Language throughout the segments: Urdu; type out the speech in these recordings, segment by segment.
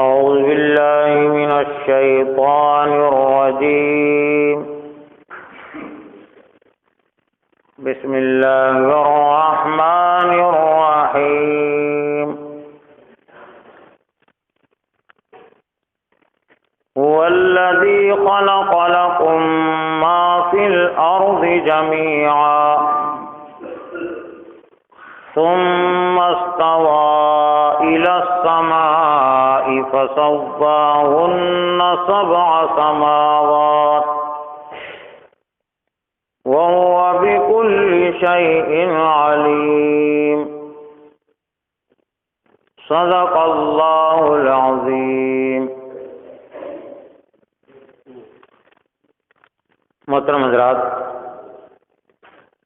أعوذ بالله من الشيطان الرجيم. بسم الله الرحمن الرحيم. هو الذي خلق لكم ما في الأرض جميعا ثم استوى إلى السماء فسواهن سبع سماوات وهو بكل شيء عليم. صدق اللہ العظیم. محترم حضرات،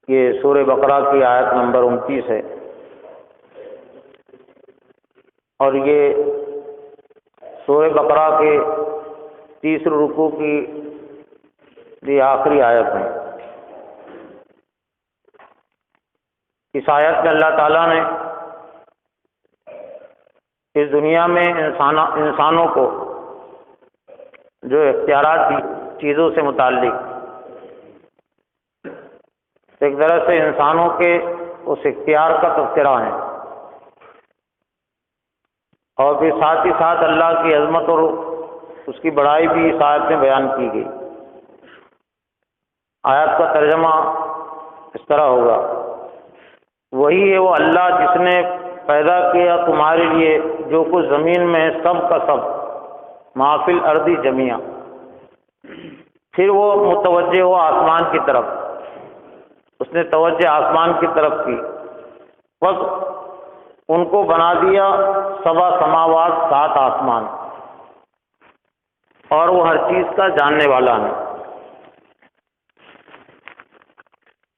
یہ سورہ بقرہ کی آیت نمبر 29 ہے، اور یہ سورہ بقرہ کے تیسرے رکوع کی یہ آخری آیت ہے. اس آیت میں اللہ تعالیٰ نے اس دنیا میں انسانوں کو جو اختیارات دی چیزوں سے متعلق، ایک طرح سے انسانوں کے اس اختیار کا تذکرہ ہے، اور پھر ساتھ ہی ساتھ اللہ کی عظمت اور اس کی بڑائی بھی اس آیت میں بیان کی گئی. آیت کا ترجمہ اس طرح ہوگا: وہی ہے وہ اللہ جس نے پیدا کیا تمہارے لیے جو کچھ زمین میں ہے سب کا سب، ما فی الارض جمیعا. پھر وہ متوجہ ہو آسمان کی طرف، اس نے توجہ آسمان کی طرف کی، بس ان کو بنا دیا 7 سماوات، 7 آسمان، اور وہ ہر چیز کا جاننے والا ہے.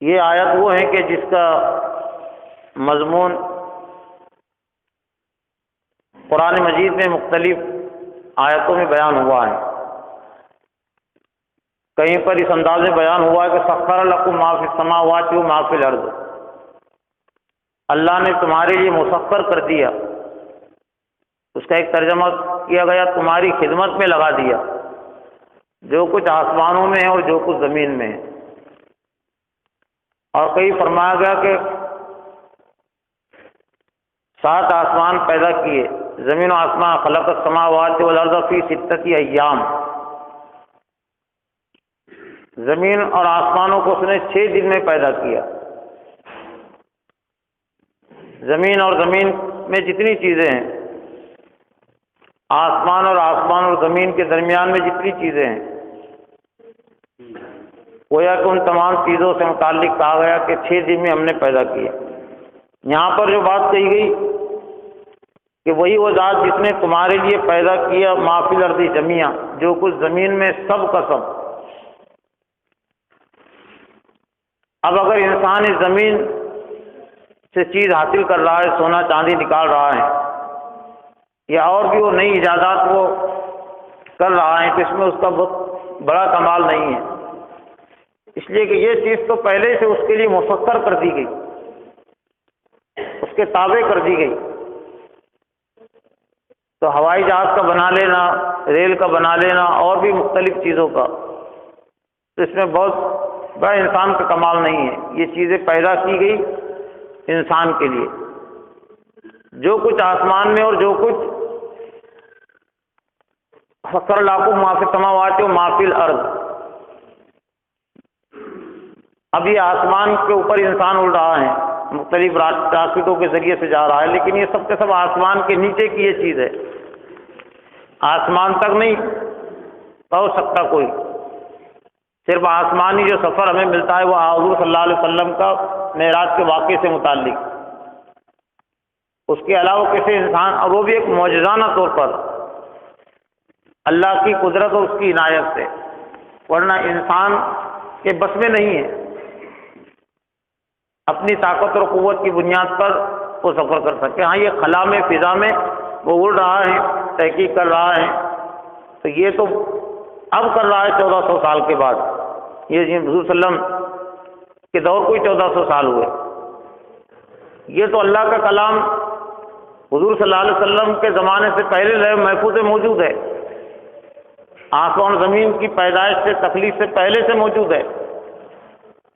یہ آیت وہ ہے کہ جس کا مضمون قرآن مجید میں مختلف آیتوں میں بیان ہوا ہے. کہیں پر اس انداز میں بیان ہوا ہے کہ سخر لکم ما فی السماوات و ما فی الارض، اللہ نے تمہارے لیے مسخر کر دیا. اس کا ایک ترجمہ کیا گیا تمہاری خدمت میں لگا دیا، جو کچھ آسمانوں میں ہے اور جو کچھ زمین میں ہے. اور کہیں فرمایا گیا کہ 7 آسمان پیدا کیے، زمین و آسمان، خلق السماوات والارض فی 6 ایام. زمین اور آسمانوں کو اس نے 6 دن میں پیدا کیا. زمین اور زمین میں جتنی چیزیں ہیں، آسمان اور زمین کے درمیان میں جتنی چیزیں ہیں، گویا کہ ان تمام چیزوں سے متعلق کہا گیا کہ 6 دن میں ہم نے پیدا کیا. یہاں پر جو بات کہی گئی کہ وہی وہ ذات جس نے تمہارے لیے پیدا کیا ما فی الارض جمیعا، جو کچھ زمین میں سب کا سب. اب اگر انسان اس زمین سے چیز حاصل کر رہا ہے، سونا چاندی نکال رہا ہے، یا اور بھی وہ نئی ایجادات وہ کر رہا ہے، تو اس میں اس کا بہت بڑا کمال نہیں ہے. اس لیے کہ یہ چیز تو پہلے سے اس کے لیے مسخر کر دی گئی، اس کے تابع کر دی گئی. تو ہوائی جہاز کا بنا لینا، ریل کا بنا لینا، اور بھی مختلف چیزوں کا، تو اس میں بہت بڑا انسان کا کمال نہیں ہے. یہ چیزیں پیدا کی گئی انسان کے لیے. جو کچھ آسمان میں اور جو کچھ سخر لکم ما فی السماوات و ما فی الارض. اب یہ آسمان کے اوپر انسان اڑ رہا ہے، مختلف راکٹوں کے ذریعے سے جا رہا ہے، لیکن یہ سب کے سب آسمان کے نیچے کی یہ چیز ہے. آسمان تک نہیں پہنچ سکتا کوئی. صرف آسمانی جو سفر ہمیں ملتا ہے وہ حضور صلی اللہ علیہ وسلم کا معراج کے واقعے سے متعلق. اس کے علاوہ کسی انسان، اور وہ بھی ایک معجزانہ طور پر اللہ کی قدرت اور اس کی عنایت سے، ورنہ انسان کے بس میں نہیں ہے اپنی طاقت اور قوت کی بنیاد پر وہ سفر کر سکے. ہاں یہ خلا میں، فضا میں وہ اڑ رہا ہے، تحقیق کر رہا ہے، تو یہ تو اب کر رہا ہے 1400 سال کے بعد. یہ حضور صلی اللہ علیہ وسلم کے دور کو ہی 1400 سال ہوئے. یہ تو اللہ کا کلام حضور صلی اللہ علیہ وسلم کے زمانے سے پہلے لوح محفوظ موجود ہے، آسمان زمین کی پیدائش سے تخلیق سے پہلے سے موجود ہے۔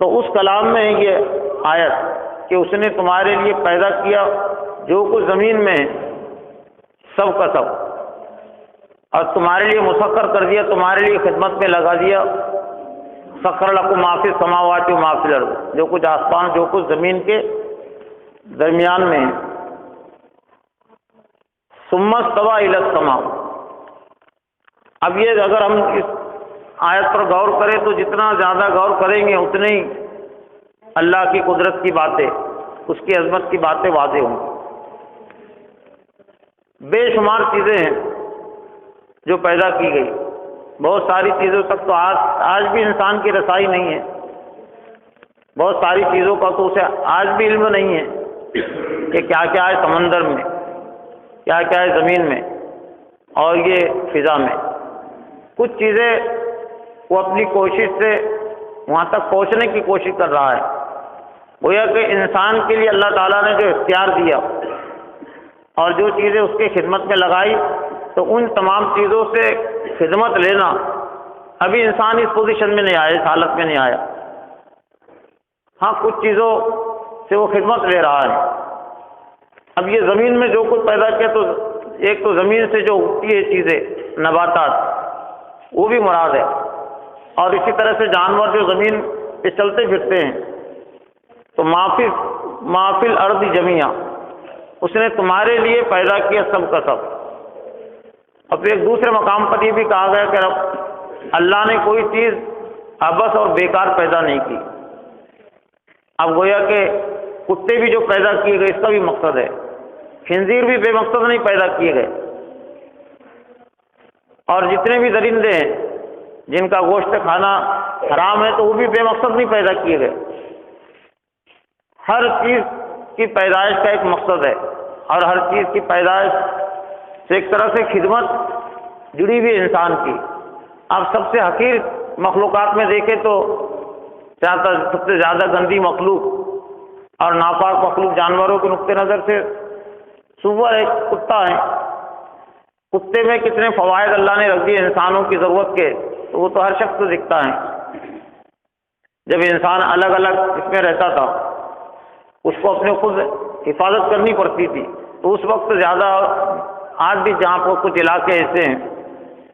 تو اس کلام میں ہے یہ آیت کہ اس نے تمہارے لیے پیدا کیا جو کچھ زمین میں ہے سب کا سب، اور تمہارے لیے مسخر کر دیا، تمہارے لیے خدمت میں لگا دیا۔ سخر لکم ما فی السماوات و ما فی الارض، جو کچھ آسمان جو کچھ زمین کے درمیان میں ہے۔ ثم استوى الی السماء، اب یہ اگر ہم اس آیت پر غور کریں تو جتنا زیادہ غور کریں گے اتنے ہی اللہ کی قدرت کی باتیں، اس کی عظمت کی باتیں واضح ہوں گی۔ بے شمار چیزیں ہیں جو پیدا کی گئی، بہت ساری چیزوں تک تو آج بھی انسان کی رسائی نہیں ہے، بہت ساری چیزوں کا تو اسے آج بھی علم نہیں ہے کہ کیا کیا ہے سمندر میں، کیا کیا ہے زمین میں اور یہ فضا میں۔ کچھ چیزیں وہ اپنی کوشش سے وہاں تک پہنچنے کی کوشش کر رہا ہے، گویا کہ انسان کے لیے اللہ تعالیٰ نے جو اختیار دیا اور جو چیزیں اس کی خدمت میں لگائی، تو ان تمام چیزوں سے خدمت لینا، ابھی انسان اس پوزیشن میں نہیں آیا، اس حالت میں نہیں آیا۔ ہاں کچھ چیزوں سے وہ خدمت لے رہا ہے۔ اب یہ زمین میں جو کچھ پیدا کیا، تو ایک تو زمین سے جو اگتی ہے چیزیں، نباتات، وہ بھی مراد ہے، اور اسی طرح سے جانور جو زمین پہ چلتے پھرتے ہیں۔ تو ما فی الارض جمیعا، اس نے تمہارے لیے پیدا کیا سب کا سب۔ اور پھر ایک دوسرے مقام پر یہ بھی کہا گیا کہ اللہ نے کوئی چیز عبث اور بیکار پیدا نہیں کی۔ اب گویا کہ کتے بھی جو پیدا کیے گئے اس کا بھی مقصد ہے، خنزیر بھی بے مقصد نہیں پیدا کیے گئے، اور جتنے بھی درندے ہیں جن کا گوشت کھانا حرام ہے تو وہ بھی بے مقصد نہیں پیدا کیے گئے۔ ہر چیز کی پیدائش کا ایک مقصد ہے، اور ہر چیز کی پیدائش سے ایک طرح سے خدمت جڑی ہوئی انسان کی۔ آپ سب سے حقیر مخلوقات میں دیکھیں تو سب سے زیادہ گندی مخلوق اور ناپاک مخلوق جانوروں کے نقطۂ نظر سے سور ایک کتا ہے۔ کتے میں کتنے فوائد اللہ نے رکھ دیے انسانوں کی ضرورت کے، تو وہ تو ہر شخص کو دکھتا ہے۔ جب انسان الگ الگ اس میں رہتا تھا، اس کو اپنے خود حفاظت کرنی پڑتی تھی، تو اس وقت زیادہ، آج بھی جہاں پر کچھ علاقے ایسے ہیں،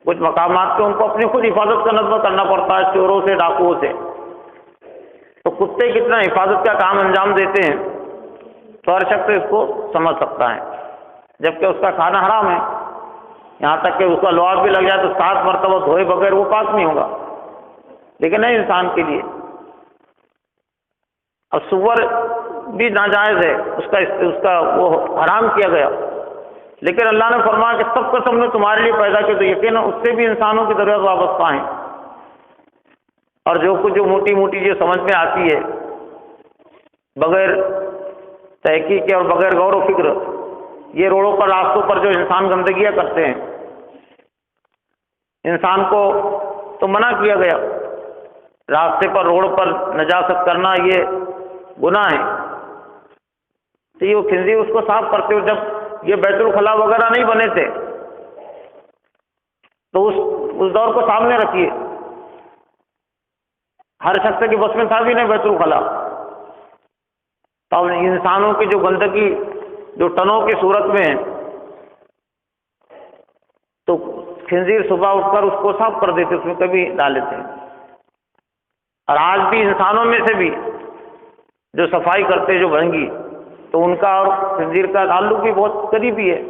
کچھ مقامات پہ ان کو اپنی خود حفاظت کا نظم کرنا پڑتا ہے چوروں سے، ڈاکوؤں سے۔ تو کتے کتنا حفاظت کا کام انجام دیتے ہیں تو ہر شخص اس کو سمجھ سکتا ہے، جبکہ اس کا کھانا حرام ہے۔ یہاں تک کہ اس کا لعاب بھی لگ جائے تو 7 مرتبہ دھوئے بغیر وہ پاک نہیں ہوگا، لیکن نہیں انسان کے لیے۔ اب سور بھی ناجائز ہے، اس کا وہ حرام کیا گیا، لیکن اللہ نے فرمایا کہ سب کا سب نے تمہارے لیے پیدا کیا، تو یقیناً اس سے بھی انسانوں کی ضرورت وابستہ ہیں۔ اور جو کچھ جو موٹی موٹی جو سمجھ میں آتی ہے بغیر تحقیق کے اور بغیر غور و فکر، یہ روڈوں پر، راستوں پر جو انسان گندگیاں کرتے ہیں، انسان کو تو منع کیا گیا، راستے پر، روڈ پر نجاست کرنا یہ گناہ ہے، تو یہ وہ خنزیر اس کو صاف کرتے ہو۔ جب یہ بیت الخلاء وغیرہ نہیں بنے تھے تو اس دور کو سامنے رکھیے، ہر شخص کی بس میں تھا بھی نہیں بیت الخلاء، تو انسانوں کی جو گندگی جو ٹنوں کی صورت میں ہے، تو خنزیر صبح اٹھ کر اس کو صاف کر دیتے، اس میں کبھی ڈالے تھے۔ اور آج بھی انسانوں میں سے بھی جو صفائی کرتے جو بھنگی، تو ان کا اور خنزیر کا تعلق بھی بہت قریبی ہے،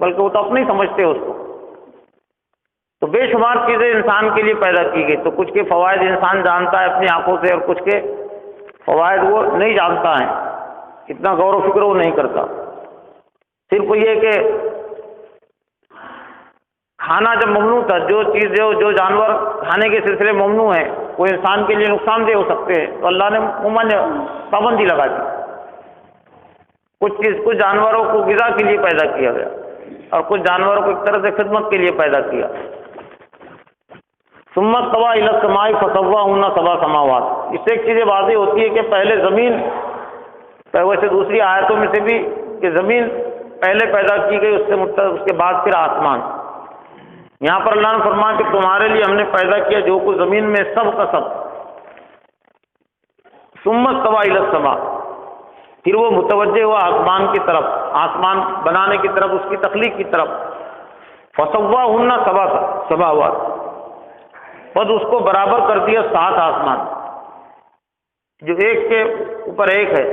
بلکہ وہ تو اپنے ہی سمجھتے ہیں اس کو۔ تو بے شمار چیزیں انسان کے لیے پیدا کی گئی، تو کچھ کے فوائد انسان جانتا ہے اپنی آنکھوں سے، اور کچھ کے فوائد وہ نہیں جانتا ہے، اتنا غور و فکر وہ نہیں کرتا۔ صرف یہ کہ کھانا جب ممنوع تھا، جو چیز جو جانور کھانے کے سلسلے ممنوع ہے وہ انسان کے لیے نقصان دہ ہو سکتے ہیں، تو اللہ نے عموماً پابندی لگا دی۔ کچھ جانوروں کو غذا کے لیے پیدا کیا گیا، اور کچھ جانوروں کو ایک طرح سے خدمت کے لیے پیدا کیا۔ ثم استوى الى السماء فسواهن 7 سماوات، اس سے ایک چیز واضح ہوتی ہے کہ پہلے زمین، ویسے دوسری آیتوں میں سے بھی کہ زمین پہلے پیدا کی گئی، اس کے بعد پھر آسمان۔ یہاں پر اللہ نے فرمایا کہ تمہارے لیے ہم نے پیدا کیا جو کچھ زمین میں سب کا سب، ثم استوى الى السماء، پھر وہ متوجہ ہوا آسمان کی طرف، آسمان بنانے کی طرف، اس کی تخلیق کی طرف۔ فسواهن سبع سماوات، بس اس کو برابر کر دیا 7 آسمان، جو ایک کے اوپر ایک ہے۔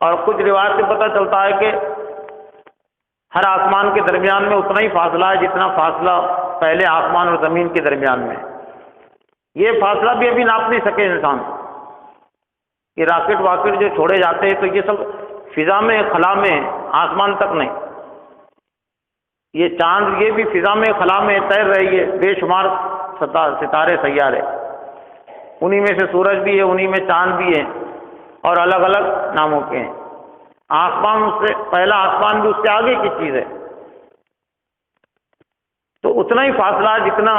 اور کچھ روایت سے پتہ چلتا ہے کہ ہر آسمان کے درمیان میں اتنا ہی فاصلہ ہے جتنا فاصلہ پہلے آسمان اور زمین کے درمیان میں۔ یہ فاصلہ بھی ابھی ناپ نہیں سکے انسان، کہ راکٹ واکٹ جو چھوڑے جاتے ہیں تو یہ سب فضا میں، خلا میں، آسمان تک نہیں۔ یہ چاند یہ بھی فضا میں، خلا میں تیر رہی ہے، بے شمار ستارے سیارے، انہی میں سے سورج بھی ہے، انہی میں چاند بھی ہے، اور الگ الگ ناموں کے ہیں۔ آسمان اس سے پہلا آسمان بھی اس سے آگے کی چیز ہے، تو اتنا ہی فاصلہ ہے جتنا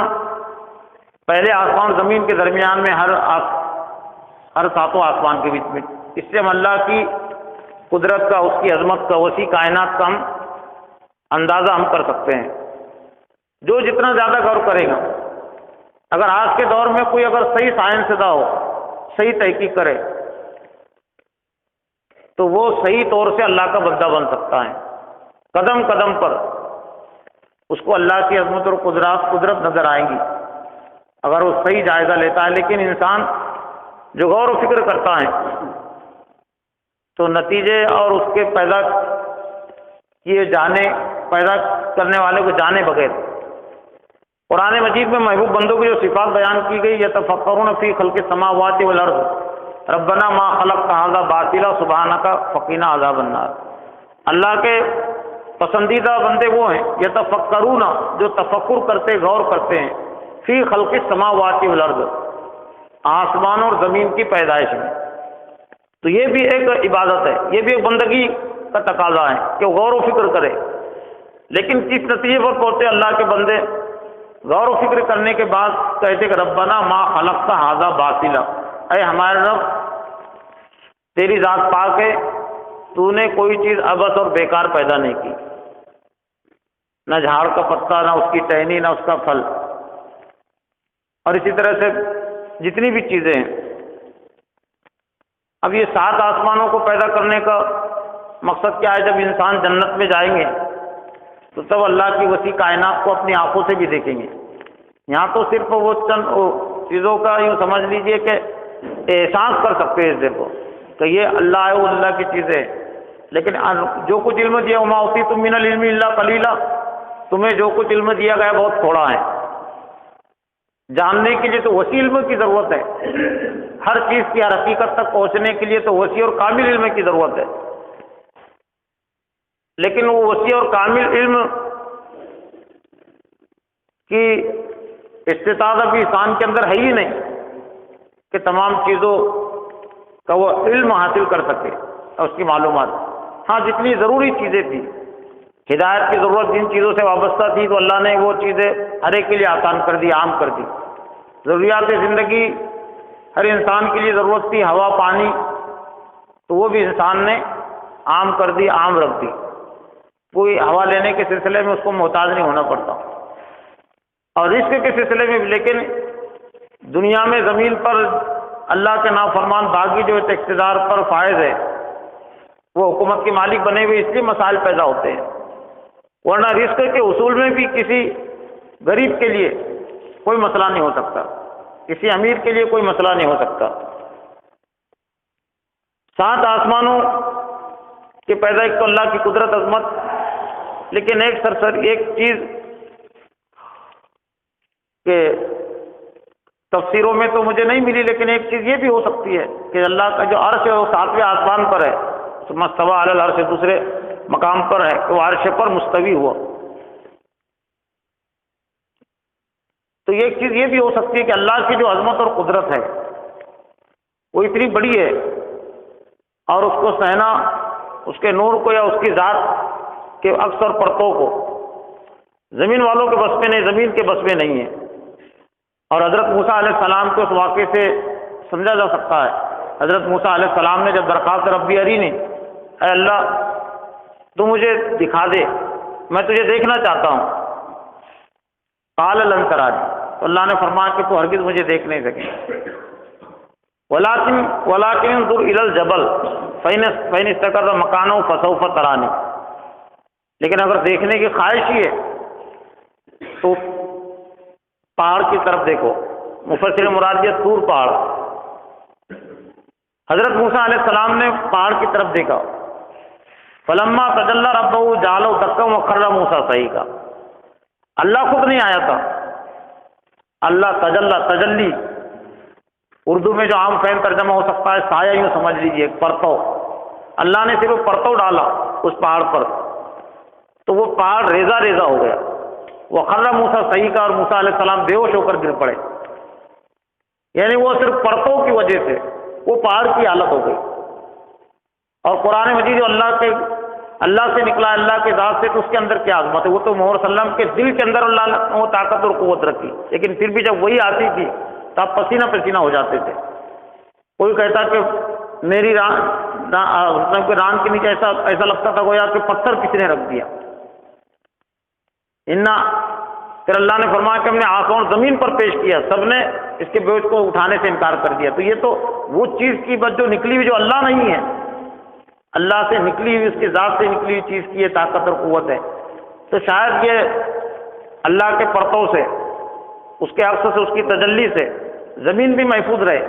پہلے آسمان زمین کے درمیان میں ہر 7 آسمان کے بیچ میں۔ اس سے ہم اللہ کی قدرت کا، اس کی عظمت کا، وسیع کائنات کا ہم اندازہ ہم کر سکتے ہیں۔ جو جتنا زیادہ غور کرے گا، اگر آج کے دور میں کوئی اگر صحیح سائنسداں ہو، صحیح تحقیق کرے، تو وہ صحیح طور سے اللہ کا بندہ بن سکتا ہے۔ قدم قدم پر اس کو اللہ کی عظمت اور قدرت نظر آئیں گی اگر وہ صحیح جائزہ لیتا ہے۔ لیکن انسان جو غور و فکر کرتا ہے تو نتیجے اور اس کے پیدا کرنے والے کو جانے بغیر، قرآن مجید میں محبوب بندوں کی جو صفات بیان کی گئی، یتفکرون فی خلق السماوات والارض ربنا ما خلقت ھذا باطلا سبحانک فقنا عذاب النار۔ اللہ کے پسندیدہ بندے وہ ہیں یتفکرون، جو تفکر کرتے، غور کرتے ہیں، فی خلق السماوات والارض، آسمان اور زمین کی پیدائش میں۔ تو یہ بھی ایک عبادت ہے، یہ بھی ایک بندگی کا تقاضا ہے کہ غور و فکر کرے۔ لیکن کس نتیجے پر پہنچے اللہ کے بندے؟ غور و فکر کرنے کے بعد کہتے کہ ربنا ما خلقت ھذا باطلا، اے ہمارے رب تیری ذات پاک ہے، تو نے کوئی چیز عبث اور بیکار پیدا نہیں کی، نہ جھاڑ کا پتا، نہ اس کی ٹہنی، نہ اس کا پھل، اور اسی طرح سے جتنی بھی چیزیں ہیں۔ اب یہ 7 آسمانوں کو پیدا کرنے کا مقصد کیا ہے؟ جب انسان جنت میں جائیں گے تو تب اللہ کی وسیع کائنات کو اپنی آنکھوں سے بھی دیکھیں گے۔ یہاں تو صرف وہ چند چیزوں کا یوں سمجھ لیجئے کہ احساس کر سکتے ہیں اس کو کہ یہ اللہ ہے، وہ اللہ کی چیزیں، لیکن جو کچھ علم دیا وما اوتیتم من العلم الا قلیلا، تمہیں جو کچھ علم دیا گیا بہت تھوڑا ہے۔ جاننے کے لیے تو وسیع علم کی ضرورت ہے، ہر چیز کی ہر حقیقت تک پہنچنے کے لیے تو وسیع اور کامل علم کی ضرورت ہے، لیکن وہ وسیع اور کامل علم کی استطاعت ابھی انسان کے اندر ہے ہی نہیں کہ تمام چیزوں کا وہ علم حاصل کر سکے اور اس کی معلومات۔ ہاں جتنی ضروری چیزیں تھیں، ہدایت کی ضرورت جن چیزوں سے وابستہ تھی، تو اللہ نے وہ چیزیں ہر ایک کے لیے آسان کر دی، عام کر دی۔ ضروریات زندگی ہر انسان کے لیے ضرورت تھی، ہوا، پانی، تو وہ بھی انسان نے عام کر دی، عام رکھ دی۔ کوئی ہوا لینے کے سلسلے میں اس کو محتاج نہیں ہونا پڑتا، اور رزق کے سلسلے میں۔ لیکن دنیا میں زمین پر اللہ کے نافرمان باغی جو اقتدار پر فائز ہے، وہ حکومت کے مالک بنے ہوئے، اس لیے مسائل پیدا ہوتے ہیں، ورنہ رزق کے اصول میں بھی کسی غریب کے لیے کوئی مسئلہ نہیں ہو سکتا، کسی امیر کے لیے کوئی مسئلہ نہیں ہو سکتا۔ 7 آسمانوں کے پیدا، ایک تو اللہ کی قدرت، عظمت، لیکن ایک چیز کہ تفسیروں میں تو مجھے نہیں ملی، لیکن ایک چیز یہ بھی ہو سکتی ہے کہ اللہ کا جو عرش ہے وہ 7ویں آسمان پر ہے، مستوی علی العرش، دوسرے مقام پر ہے کہ وہ عرش پر مستوی ہوا۔ تو ایک چیز یہ بھی ہو سکتی ہے کہ اللہ کی جو عظمت اور قدرت ہے وہ اتنی بڑی ہے، اور اس کو سہنا، اس کے نور کو یا اس کی ذات کے اکثر پرتوں کو زمین والوں کے بس میں نہیں، زمین کے بس میں نہیں ہے۔ اور حضرت موسیٰ علیہ السلام کو اس واقعے سے سمجھا جا سکتا ہے۔ حضرت موسیٰ علیہ السلام نے جب درخواست ربی ارینی، اے اللہ تو مجھے دکھا دے، میں تجھے دیکھنا چاہتا ہوں۔ قال لن ترانی، تو اللہ نے فرمایا کہ تو ہرگز مجھے دیکھ نہیں سکے، ولکن انظر الی الجبل فإن استقر مکانہ فسوف ترانی، لیکن اگر دیکھنے کی خواہش ہی ہے تو پہاڑ کی طرف دیکھو۔ مفسر مراد یہ طور پہاڑ، حضرت موسیٰ علیہ السلام نے پہاڑ کی طرف دیکھا، فلما تجلی ربہ جعلہ دکا وخر موسیٰ صعیقا، اللہ خود نہیں آیا تھا، اللہ تجلی اردو میں جو عام فہم ترجمہ ہو سکتا ہے سایہ یوں سمجھ لیجیے، پرتو، اللہ نے صرف پرتو ڈالا اس پہاڑ پر تو وہ پہاڑ ریزہ ریزہ ہو گیا، وخر موسیٰ صعیقا، اور موسیٰ علیہ السلام بے ہوش ہو کر گر پڑے، یعنی وہ صرف پرتو کی وجہ سے وہ پہاڑ کی حالت ہو گئی۔ اور قرآن مجید جو اللہ سے نکلا، اللہ کے ذات سے، تو اس کے اندر کیا عظمت ہے، وہ تو محمد صلی اللہ علیہ وسلم کے دل کے اندر اللہ نے وہ طاقت اور قوت رکھی، لیکن پھر بھی جب وہی آتی تھی تو آپ پسینہ پسینہ ہو جاتے تھے۔ کوئی کہتا کہ میری ران کے نیچے ایسا لگتا تھا گویا کہ پتھر کسی نے رکھ دیا۔ پھر اللہ نے فرمایا کہ ہم نے آسمان زمین پر پیش کیا، سب نے اس کے بوجھ کو اٹھانے سے انکار کر دیا۔ تو یہ تو وہ چیز کی بات جو نکلی ہوئی جو اللہ نہیں ہے، اللہ سے نکلی ہوئی، اس کی ذات سے نکلی ہوئی چیز کی یہ طاقت اور قوت ہے۔ تو شاید یہ اللہ کے پرتو سے، اس کے عکس سے، اس کی تجلی سے زمین بھی محفوظ رہے،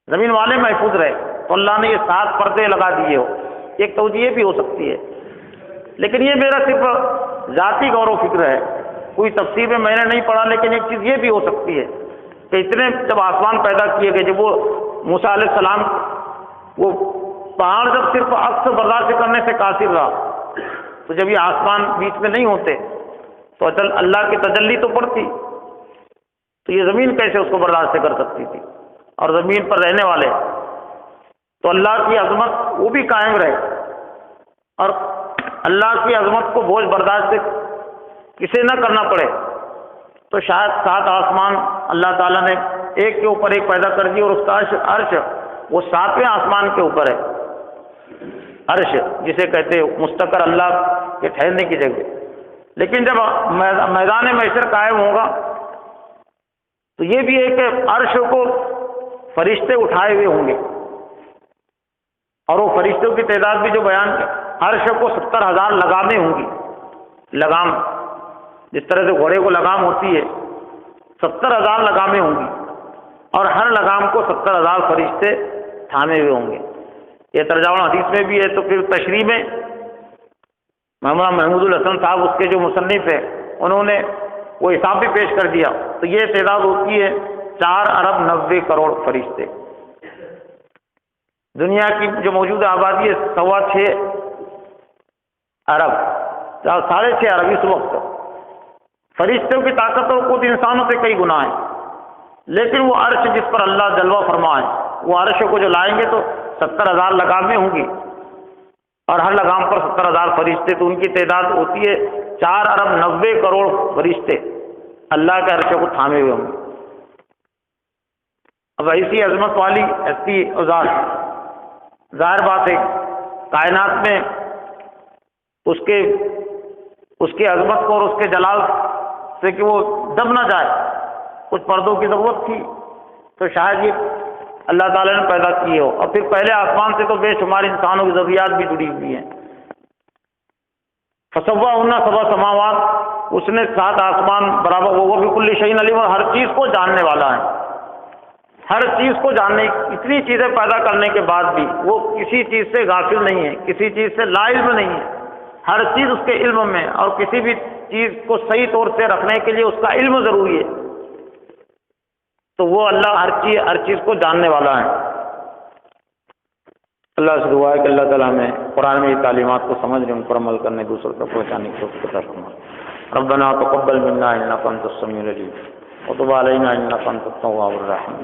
زمین والے محفوظ رہے، تو اللہ نے یہ 7 پردے لگا دیے ہو، ایک توجہ بھی ہو سکتی ہے۔ لیکن یہ میرا صرف ذاتی غور و فکر ہے، کوئی تفسیر میں نے نہیں پڑھا، لیکن ایک چیز یہ بھی ہو سکتی ہے کہ اتنے جب آسمان پیدا کیے گئے، جب وہ موسیٰ علیہ السلام وہ پہاڑ جب صرف عکس برداشت کرنے سے قاصر رہا، تو جب یہ آسمان بیچ میں نہیں ہوتے تو اللہ کی تجلی تو پڑتی، تو یہ زمین کیسے اس کو برداشت کر سکتی تھی؟ اور زمین پر رہنے والے، تو اللہ کی عظمت وہ بھی قائم رہے، اور اللہ کی عظمت کو بوجھ برداشت کسے نہ کرنا پڑے، تو شاید 7 آسمان اللہ تعالیٰ نے ایک کے اوپر ایک پیدا کر دی، اور اس کا عرش وہ 7ویں آسمان کے اوپر ہے، عرش جسے کہتے ہیں مستقر، اللہ کے ٹھہرنے کی جگہ۔ لیکن جب میدان محشر قائم ہوگا تو یہ بھی ہے کہ عرش کو فرشتے اٹھائے ہوئے ہوں گے، اور وہ فرشتوں کی تعداد بھی جو بیان کی، عرش کو 70,000 لگامیں ہوں گی، لگام جس طرح سے گھوڑے کو لگام ہوتی ہے، 70,000 لگامیں ہوں گی، اور ہر لگام کو 70,000 فرشتے تھامے ہوئے ہوں گے۔ یہ ترجمہ حدیث میں بھی ہے۔ تو پھر تشریح میں مولانا محمود الحسن صاحب، اس کے جو مصنف ہیں، انہوں نے وہ حساب بھی پیش کر دیا، تو یہ تعداد ہوتی ہے 4 ارب 90 کروڑ فرشتے۔ دنیا کی جو موجودہ آبادی ہے 6.25 ارب، 6.5 ارب اس وقت۔ فرشتوں کی طاقت اور قوت انسانوں سے کئی گنا ہے، لیکن وہ عرش جس پر اللہ جلوہ فرمائے، وہ عرش کو جو لائیں گے تو 70,000 لگامیں ہوں گی، اور ہر لگام پر 70,000 فرشتے، تو ان کی تعداد ہوتی ہے 4 ارب 90 کروڑ فرشتے اللہ کے عرش کو تھامے ہوئے ہوں گے۔ اب ایسی عظمت والی ہستی اور ذات، ظاہر بات ہے کائنات میں اس کی عظمت کو اور اس کے جلال سے کہ وہ دب نہ جائے، کچھ پردوں کی ضرورت تھی، تو شاید یہ اللہ تعالیٰ نے پیدا کی ہو۔ اور پھر پہلے آسمان سے تو بے شمار انسانوں کی ضروریات بھی جڑی ہوئی ہیں۔ فسواہن 7 سماوات، اس نے 7 آسمان برابر، وہ بکل شیء علیم، اور ہر چیز کو جاننے والا ہے، ہر چیز کو جاننے، اتنی چیزیں پیدا کرنے کے بعد بھی وہ کسی چیز سے غافل نہیں ہے، کسی چیز سے لا علم نہیں ہے، ہر چیز اس کے علم میں، اور کسی بھی چیز کو صحیح طور سے رکھنے کے لیے اس کا علم ضروری ہے، تو وہ اللہ ہر چیز کو جاننے والا ہے۔ اللہ سے دعا ہے کہ اللہ تعالیٰ ہمیں قرآن میں یہ تعلیمات کو سمجھنے، ان پر عمل کرنے، دوسروں تک پہنچانے کی توفیق عطا فرمائے۔ ربنا تقبل منا انک انت السمیع العلیم وتب علینا انک انت التواب الرحیم۔